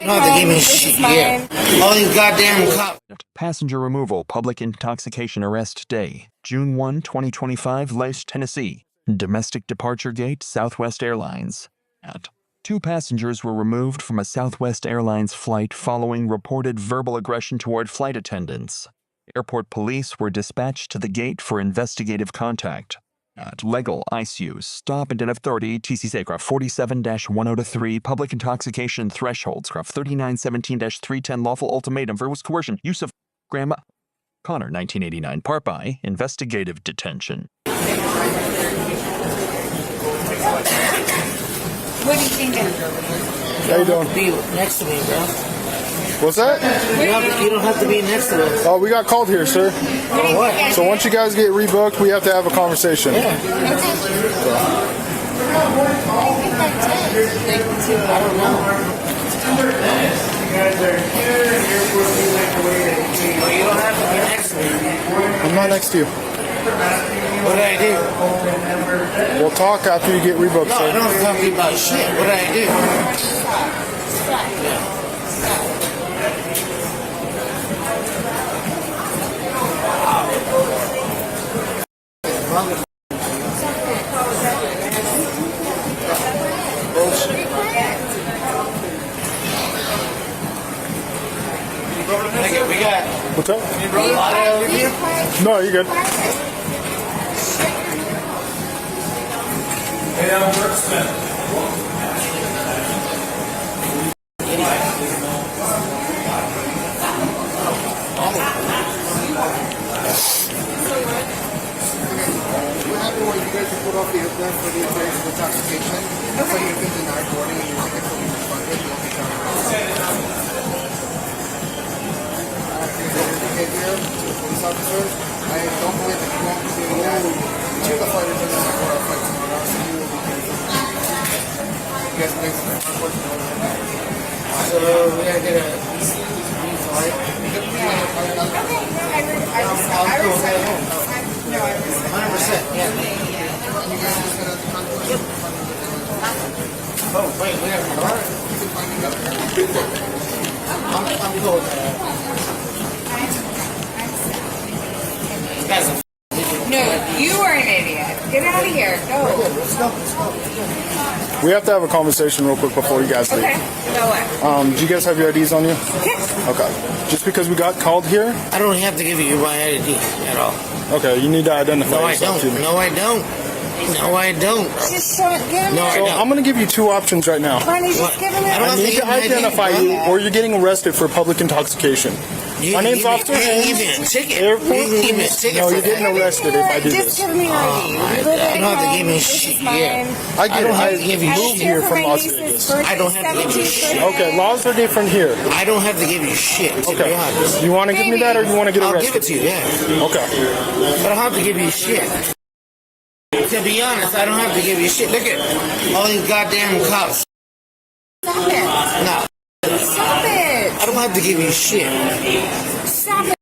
No, they gave me shit. Yeah. All these goddamn cops. Passenger removal, public intoxication arrest day, June 1, 2025, Lacey, Tennessee. Domestic departure gate, Southwest Airlines. Two passengers were removed from a Southwest Airlines flight following reported verbal aggression toward flight attendants. Airport police were dispatched to the gate for investigative contact. Legal ICU, stop and authority, T.C.A. 47-1003, public intoxication thresholds, 3917-310, lawful ultimatum, verbal coercion, use of Grandma Connor, 1989, part by investigative detention. What do you think? How you doing? Be next to me, bro. What's that? You don't have to be next to us. Oh, we got called here, sir. For what? So once you guys get rebooked, we have to have a conversation. Yeah. I don't know. You don't have to be next to me. I'm not next to you. What did I do? We'll talk after you get rebooked, No, I sir. don't have to talk to you about shit. What did I do? We got What's up? a lot of interview. No, you're good. What happened was you guys put off the airplane for the appearance of intoxication. So you've been denied boarding and your ticket will be refunded. You'll be covered. Behavior to the police officers. I don't believe that you won't be doing that to the flight attendants or our flight tomorrow. So you will be canceled. You guys can make some unfortunate. So we gotta get a flight. I respect it. No, I respect 100%. Yeah. Oh wait, we have a car. I'm cool with that. That's a No, you are an idiot. Get out of here. Go. We have to have a conversation real quick before you guys leave. Okay. Go away. Do you guys have your IDs on you? Yes. Okay. Just because we got called here? I don't have to give you my ID at all. Okay, you need to identify No, I yourself don't. to me. No, I don't. No, I don't. Just show it. Give No, me. I So don't. I'm going to give you two options right now. Honey, What? just give me. I don't I have need give to my ID, identify bro. you, or you're getting arrested for public intoxication. My name's Officer You can give Haynes. me a ticket. Airport You can give me a police. ticket No, for you're getting that. arrested if I do Just this. give me your ID. my You live God. at You don't have to home. give me This shit. is mine. I get I don't it. have to give you I was moved shit. here here for from my Las niece's Vegas. birthday, I don't have to give you 17th shit. birthday. Okay, laws are different here. I don't have to give you shit. To be Okay. honest. You want to give me that, or you want to get I'll arrested? give it to you. Yeah. Okay. I don't have to give you shit. To be honest, I don't have to give you shit. Look at all these goddamn cops. Stop it. No, Stop it. I don't have to give you shit. Stop it.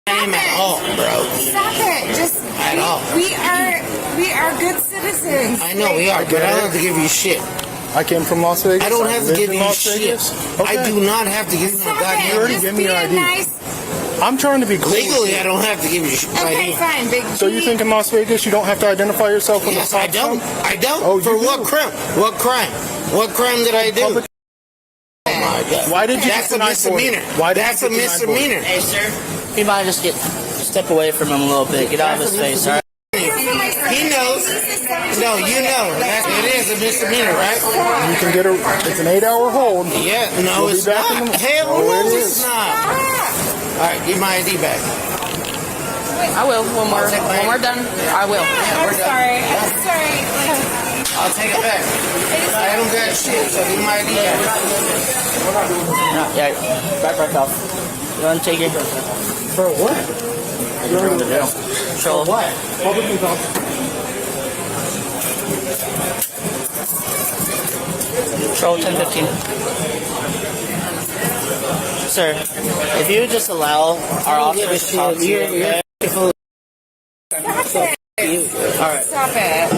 Name at all, bro. Stop it. Just At all. we are good citizens. I know we are, but I don't have to give you shit. I came from Las Vegas. I don't have to lived give in you Las shit. Vegas. Okay. I do not have to give you my Stop goddamn it. already Just gave me your be a ID. nice. I'm trying to be cool. Legally, I don't have to give you shit. Okay, fine, big. So you think in Las Vegas you don't have to identify yourself when Yes, the I cops don't. come? I don't. Oh, For you what do? crime? What crime? What crime did I do? Public- Oh my God. Why did you That's get a denied boarding? misdemeanor. Why did That's you a get denied boarding? misdemeanor. Hey, sir. You might just step away from him a little bit. Get out of his face, all right? He knows. No, you know. It is a misdemeanor, right? You can get it's an 8-hour hold. Yeah. No, You'll be it's back in not. the- Hell Oh, no, it it's is. not. All right, give my ID back. I will when we're done. I will. I'm sorry. I'm sorry. I'll take it back. I don't got shit, so give my ID back. Yeah, back off. You want to take it? For what? You're in the jail. Control. What? Public intoxication. Control 1015. Sir, if you just allow our officers to talk to you, okay? Stop it. All right. Stop it.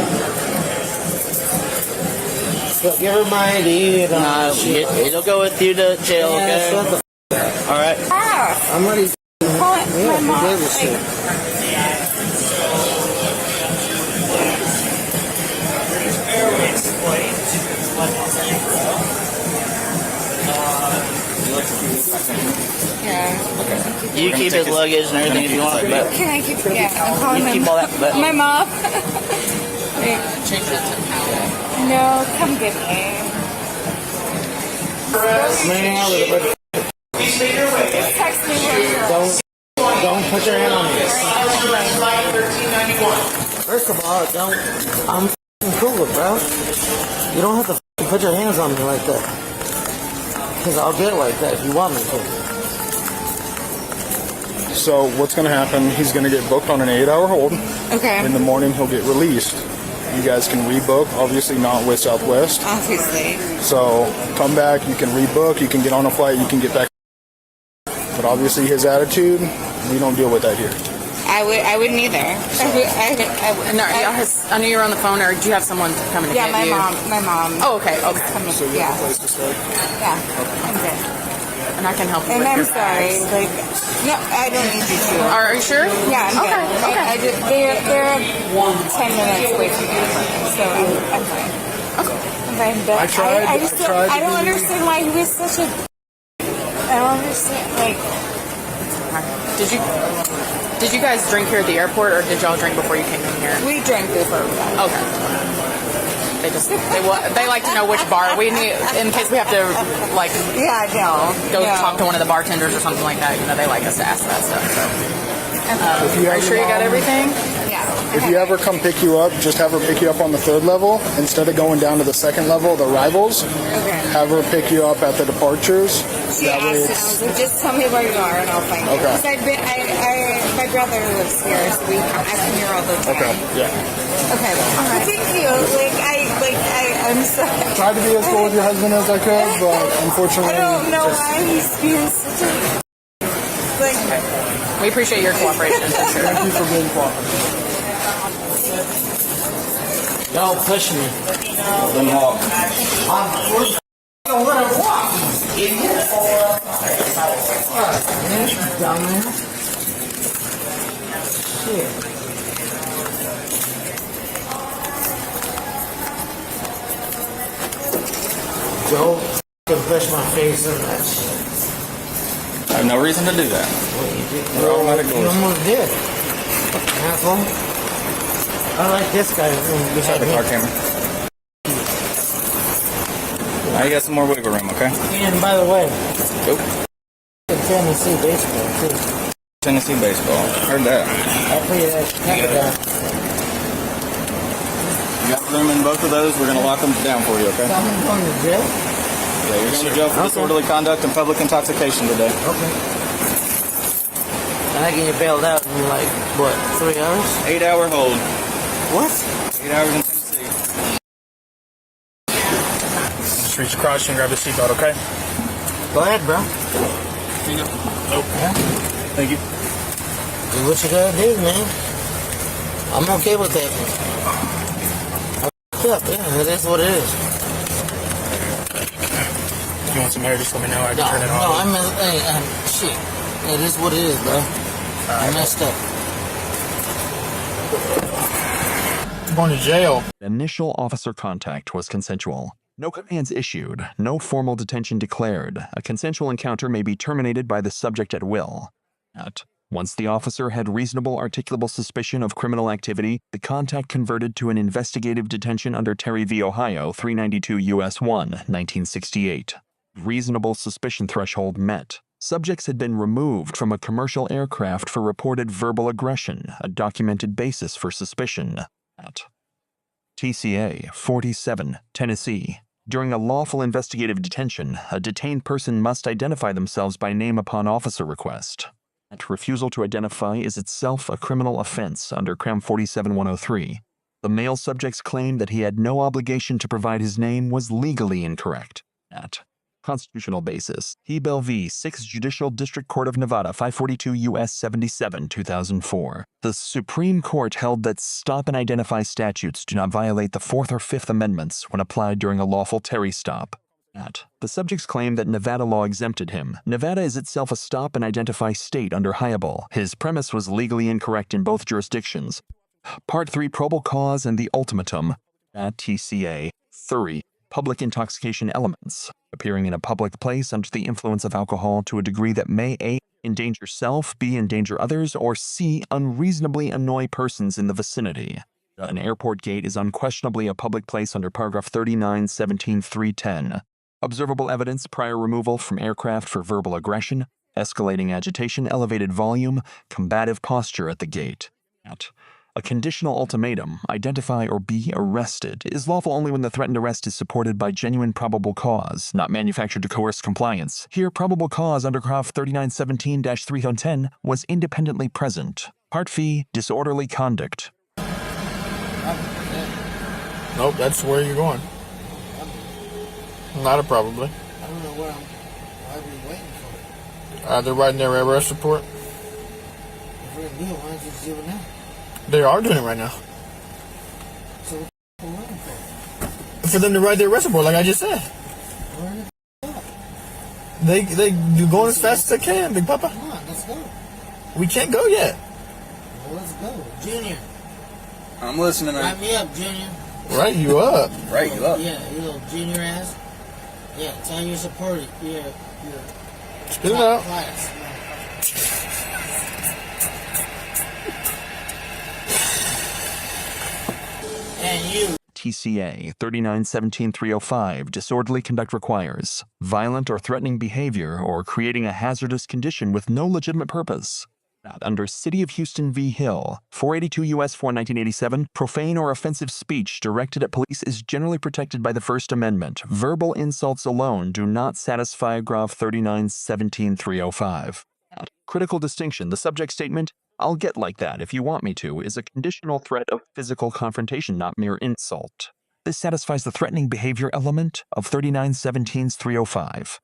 Look, give her my ID. Nah, it'll go with you to jail, okay? Shut the All right. Ah, I'm ready. call it my Yeah, mom. you gave a shit. Yeah. You keep his luggage and everything if you want, but Can I keep? Yeah, I'm calling you my keep all that. But my mom. Wait, no, come get me. Man, out with it, Text me where you're. don't put your hand on me. First of all, I'm f***ing cool, bro. You don't have to f***ing put your hands on me like that. Because I'll get like that if you want me to. So what's going to happen, he's going to get booked on an 8-hour hold. Okay. In the morning, he'll get released. You guys can rebook, obviously not with Southwest. Obviously. So come back, you can rebook, you can get on a flight, you can get back. But obviously his attitude, we don't deal with that here. I wouldn't either. And I knew you were on the phone, or do you have someone coming to Yeah, get you? my mom. Oh, okay, okay. Coming, So you yeah, have a place to stay? yeah, I'm good. And I can help you And with I'm your sorry, bags. like, no, I don't need you to. Are you sure? Yeah, I'm Okay, good. okay. I just, they're 10 minutes away from me, so I'm fine. Okay. I'm fine, but I tried- I just I tried I to don't be- understand why he was such a. I don't understand, like. Did you guys drink here at the airport, or did y'all drink before you came in here? We drank before we got. Okay. They like to know which bar we need in case we have to like Yeah, no. go no. talk to one of the bartenders or something like that. You know, they like us to ask that stuff. So. If you Are have you sure you your got mom- everything? Yeah. If you ever come pick you up, just have her pick you up on the 3rd level instead of going down to the 2nd level, the arrivals. Okay. Have her pick you up at the departures. She That way asked, and I was like, just tell me where you are, and I'll find you. Okay. Because my brother lives here, so I come here all the time. Okay, yeah. Okay. Thank you. I'm sorry. Tried to be as cool with your husband as I could, but unfortunately, I don't know just- why he's being such a. Like, We appreciate your cooperation for sure. thank you for being cooperative. Don't push me. then walk. I'm gonna walk. Idiot. Man, dumbass. Shit. Don't push my face in that shit. I have no reason to do that. What you did? They're automatic You doors. almost did. Asshole. I like this guy. Inside the car camera. Now you got some more wiggle room, okay? And by the way, Nope. Tennessee baseball too. Tennessee baseball. Heard that. I play that heck down. You got room in both of those. We're gonna lock them down for you, okay? I'm going to jail. Yeah, you're going to jail for disorderly conduct and public intoxication today. Okay. And I can get bailed out in like what, 3 hours? 8-hour hold. What? 8 hours in Tennessee. Just reach across and grab the seatbelt, okay? Go ahead, bro. Here you go. Thank you. Do what you gotta do, man. I'm okay with that. Yeah, it is what it is. If you want some hair, just let me know. I can No, turn it no, off. shit. It is what it is, bro. I messed up. I'm going to jail. Initial officer contact was consensual. No commands issued, no formal detention declared. A consensual encounter may be terminated by the subject at will. Once the officer had reasonable articulable suspicion of criminal activity, the contact converted to an investigative detention under Terry v. Ohio 392 U.S. 1, 1968. Reasonable suspicion threshold met. Subjects had been removed from a commercial aircraft for reported verbal aggression, a documented basis for suspicion. T.C.A. 47, Tennessee. During a lawful investigative detention, a detained person must identify themselves by name upon officer request. Refusal to identify is itself a criminal offense under Cram 47103. The male subject's claim that he had no obligation to provide his name was legally incorrect. Constitutional basis. Hiibel v. 6th Judicial District Court of Nevada, 542 U.S. 77, 2004. The Supreme Court held that stop and identify statutes do not violate the Fourth or Fifth Amendments when applied during a lawful Terry stop. The subject's claim that Nevada law exempted him. Nevada is itself a stop and identify state under Hiibel. His premise was legally incorrect in both jurisdictions. Part 3, probable cause and the ultimatum. T.C.A. 3. Public intoxication elements. Appearing in a public place under the influence of alcohol to a degree that may A. endanger self, B. endanger others, or C. unreasonably annoy persons in the vicinity. An airport gate is unquestionably a public place under paragraph 39-17-310. Observable evidence, prior removal from aircraft for verbal aggression, escalating agitation, elevated volume, combative posture at the gate. A conditional ultimatum, identify or be arrested, is lawful only when the threatened arrest is supported by genuine probable cause, not manufactured to coerce compliance. Here, probable cause under paragraph 3917-310 was independently present. Part V, disorderly conduct. Nope, that's where you're going. Not a probably. I don't know why are we waiting for? They're writing their arrest report. If we're doing, why don't you just do it now? They are doing it right now. So what are we waiting for? For them to write their arrest report, like I just said. Where the up? They do going as fast as they can, Big Papa. Come on, let's go. We can't go yet. Well, let's go. Junior, I'm listening. write me up, Junior. Right you up. Right, you up. Yeah, you little junior ass. Yeah, tell him you're supported. You're Spit it out. class. And you. T.C.A. 3917-305, disorderly conduct requires violent or threatening behavior or creating a hazardous condition with no legitimate purpose. Under City of Houston v. Hill, 482 U.S. 4, 1987, profane or offensive speech directed at police is generally protected by the First Amendment. Verbal insults alone do not satisfy paragraph 3917-305. Critical distinction. The subject statement, "I'll get like that if you want me to," is a conditional threat of physical confrontation, not mere insult. This satisfies the threatening behavior element of 3917-305.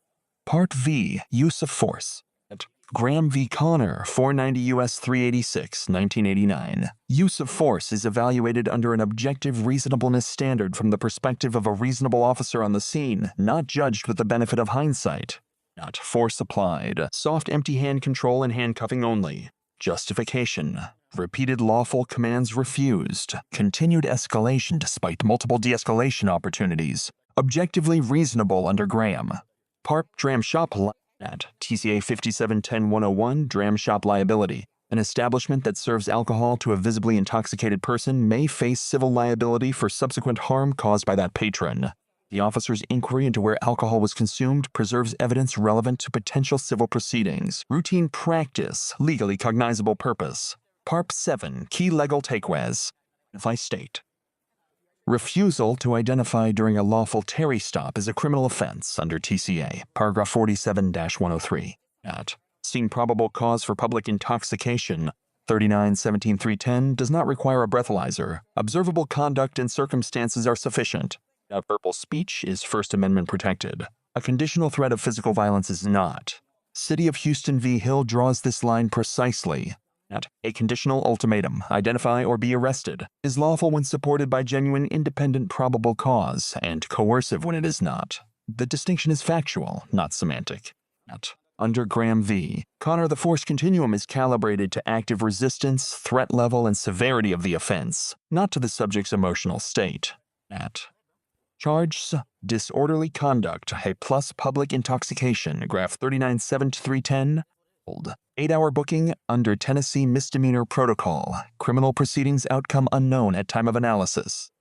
Part V, use of force. Graham v. Connor, 490 U.S. 386, 1989. Use of force is evaluated under an objective reasonableness standard from the perspective of a reasonable officer on the scene, not judged with the benefit of hindsight. Not force applied. Soft empty hand control and handcuffing only. Justification. Repeated lawful commands refused. Continued escalation despite multiple de-escalation opportunities. Objectively reasonable under Graham. Part Dram Shop at T.C.A. 5710-101, Dram Shop liability. An establishment that serves alcohol to a visibly intoxicated person may face civil liability for subsequent harm caused by that patron. The officer's inquiry into where alcohol was consumed preserves evidence relevant to potential civil proceedings. Routine practice, legally cognizable purpose. Part 7, key legal takeaways. If I state. Refusal to identify during a lawful Terry stop is a criminal offense under T.C.A. Paragraph 47-103. Seen probable cause for public intoxication. 3917-310 does not require a breathalyzer. Observable conduct and circumstances are sufficient. Verbal speech is First Amendment protected. A conditional threat of physical violence is not. City of Houston v. Hill draws this line precisely. A conditional ultimatum, identify or be arrested, is lawful when supported by genuine independent probable cause and coercive when it is not. The distinction is factual, not semantic. Under Graham v. Connor, the force continuum is calibrated to active resistance, threat level, and severity of the offense, not to the subject's emotional state. Charges, disorderly conduct, a plus public intoxication, graph 39-7-310, 8-hour booking under Tennessee misdemeanor protocol, criminal proceedings outcome unknown at time of analysis.